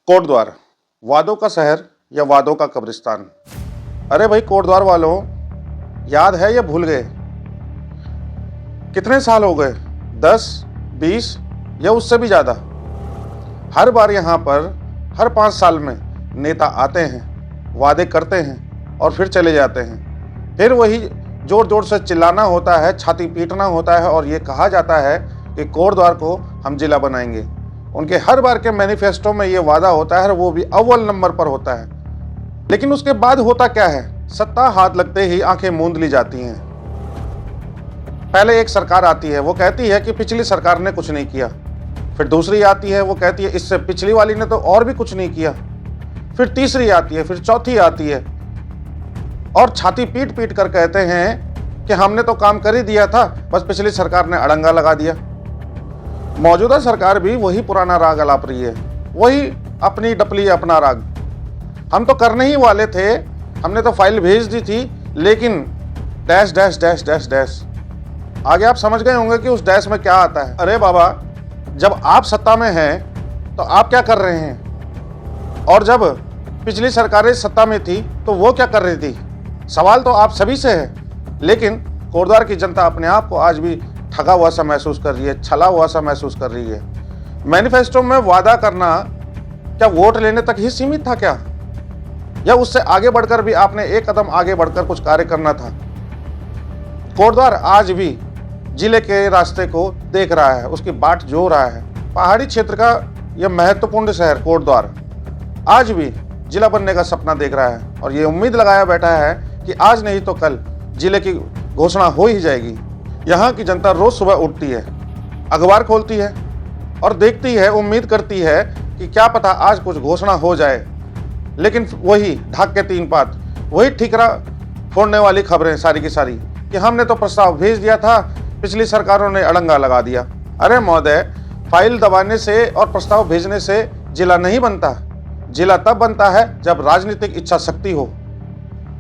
कोटद्वार, वादों का शहर या वादों का कब्रिस्तान। अरे भाई कोटद्वार वालों, याद है या भूल गए? कितने साल हो गए? 10, 20 या उससे भी ज़्यादा। हर बार यहाँ पर हर 5 साल में नेता आते हैं, वादे करते हैं और फिर चले जाते हैं। फिर वही जोर जोर से चिल्लाना होता है, छाती पीटना होता है और ये कहा जाता है कि कोटद्वार को हम जिला बनाएंगे। उनके हर बार के मैनिफेस्टो में ये वादा होता है, वो भी अव्वल नंबर पर होता है। लेकिन उसके बाद होता क्या है? सत्ता हाथ लगते ही आंखें मूंद ली जाती हैं। पहले एक सरकार आती है, वो कहती है कि पिछली सरकार ने कुछ नहीं किया। फिर दूसरी आती है, वो कहती है इससे पिछली वाली ने तो और भी कुछ नहीं किया। फिर तीसरी आती है, फिर चौथी आती है और छाती पीट पीट कर कहते हैं कि हमने तो काम कर ही दिया था, बस पिछली सरकार ने अड़ंगा लगा दिया। मौजूदा सरकार भी वही पुराना राग अलाप रही है, वही अपनी डपली अपना राग। हम तो करने ही वाले थे, हमने तो फाइल भेज दी थी, लेकिन dash dash dash dash dash. आगे आप समझ गए होंगे कि उस डैश में क्या आता है। अरे बाबा, जब आप सत्ता में हैं तो आप क्या कर रहे हैं, और जब पिछली सरकारें सत्ता में थी तो वो क्या कर रही थी? सवाल तो आप सभी से है। लेकिन कोटद्वार की जनता अपने आप को आज भी ठगा हुआ सा महसूस कर रही है, छला हुआ सा महसूस कर रही है। मैनिफेस्टो में वादा करना क्या वोट लेने तक ही सीमित था क्या, या उससे आगे बढ़कर भी आपने एक कदम आगे बढ़कर कुछ कार्य करना था? कोटद्वार आज भी जिले के रास्ते को देख रहा है, उसकी बाट जो रहा है। पहाड़ी क्षेत्र का यह महत्वपूर्ण शहर कोटद्वार आज भी जिला बनने का सपना देख रहा है और ये उम्मीद लगाया बैठा है कि आज नहीं तो कल जिले की घोषणा हो ही जाएगी। यहाँ की जनता रोज सुबह उठती है, अखबार खोलती है और देखती है, उम्मीद करती है कि क्या पता आज कुछ घोषणा हो जाए। लेकिन वही ढाक के 3 पात, वही ठिकरा फोड़ने वाली खबरें सारी की सारी कि हमने तो प्रस्ताव भेज दिया था, पिछली सरकारों ने अड़ंगा लगा दिया। अरे महोदय, फाइल दबाने से और प्रस्ताव भेजने से जिला नहीं बनता। जिला तब बनता है जब राजनीतिक इच्छा शक्ति हो,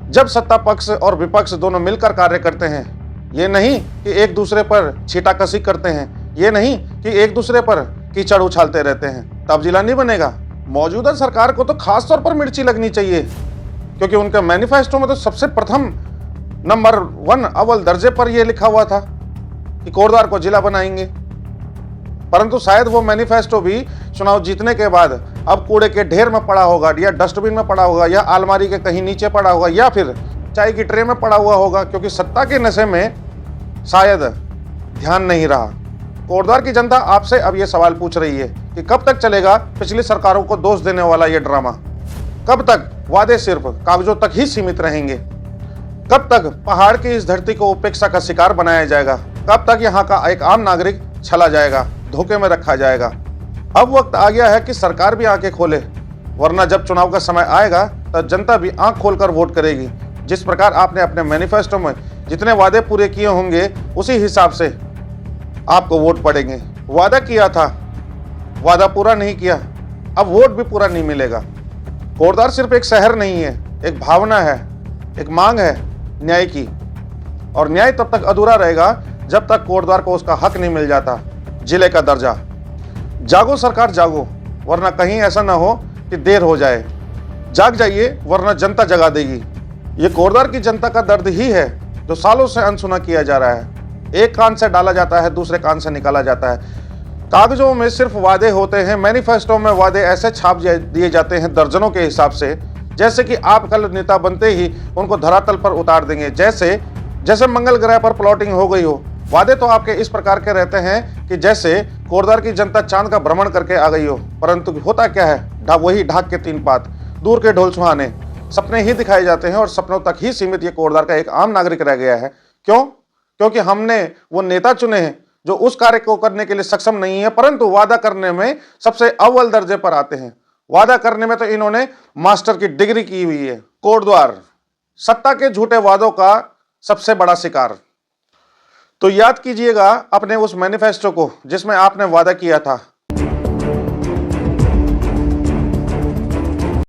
जब सत्ता पक्ष और विपक्ष दोनों मिलकर कार्य करते हैं। ये नहीं कि एक दूसरे पर छीटाकशी करते हैं, ये नहीं कि एक दूसरे पर कीचड़ उछालते रहते हैं, तब जिला नहीं बनेगा। मौजूदा सरकार को तो खास तौर पर मिर्ची लगनी चाहिए, क्योंकि उनके मैनिफेस्टो में तो सबसे प्रथम नंबर 1 अव्वल दर्जे पर यह लिखा हुआ था कि कोटद्वार को जिला बनाएंगे। परंतु शायद वो मैनिफेस्टो भी चुनाव जीतने के बाद अब कूड़े के ढेर में पड़ा होगा, या डस्टबिन में पड़ा होगा, या अलमारी के कहीं नीचे पड़ा होगा, या फिर चाय की ट्रे में पड़ा हुआ होगा, क्योंकि सत्ता के नशे में शायद ध्यान नहीं रहा। कोटद्वार की जनता आपसे अब यह सवाल पूछ रही है कि कब तक चलेगा पिछली सरकारों को दोष देने वाला यह ड्रामा? कब तक वादे सिर्फ कागजों तक ही सीमित रहेंगे? कब तक पहाड़ की इस धरती को उपेक्षा का शिकार बनाया जाएगा? कब तक यहाँ का एक आम नागरिक छला जाएगा, धोखे में रखा जाएगा? अब वक्त आ गया है कि सरकार भी आंखें खोले, वरना जब चुनाव का समय आएगा तब जनता भी आंख खोलकर वोट करेगी। जिस प्रकार आपने अपने मैनिफेस्टो में जितने वादे पूरे किए होंगे, उसी हिसाब से आपको वोट पड़ेंगे। वादा किया था, वादा पूरा नहीं किया, अब वोट भी पूरा नहीं मिलेगा। कोटद्वार सिर्फ एक शहर नहीं है, एक भावना है, एक मांग है न्याय की। और न्याय तब तक अधूरा रहेगा जब तक कोटद्वार को उसका हक नहीं मिल जाता, जिले का दर्जा। जागो सरकार जागो, वरना कहीं ऐसा ना हो कि देर हो जाए। जाग जाइए, वरना जनता जगा देगी। ये कोटद्वार की जनता का दर्द ही है जो सालों से अनसुना किया जा रहा है। एक कान से डाला जाता है, दूसरे कान से निकाला जाता है। कागजों में सिर्फ वादे होते हैं, मैनिफेस्टो में वादे ऐसे छाप दिए जाते हैं दर्जनों के हिसाब से, जैसे कि आप कल नेता बनते ही उनको धरातल पर उतार देंगे, जैसे मंगल ग्रह पर प्लॉटिंग हो गई हो। वादे तो आपके इस प्रकार के रहते हैं कि जैसे कोटद्वार की जनता चांद का भ्रमण करके आ गई हो, परंतु होता क्या है? वही ढाक के 3 पात, दूर के ढोल सुहाने, सपने ही दिखाए जाते हैं और सपनों तक ही सीमित ये कोटद्वार का एक आम नागरिक रह गया है। क्यों? क्योंकि हमने वो नेता चुने हैं जो उस कार्य को करने के लिए सक्षम नहीं है, परंतु वादा करने में सबसे अव्वल दर्जे पर आते हैं। वादा करने में तो इन्होंने मास्टर की डिग्री की हुई है। कोटद्वार सत्ता के झूठे वादों का सबसे बड़ा शिकार। तो याद कीजिएगा अपने उस मैनिफेस्टो को जिसमें आपने वादा किया था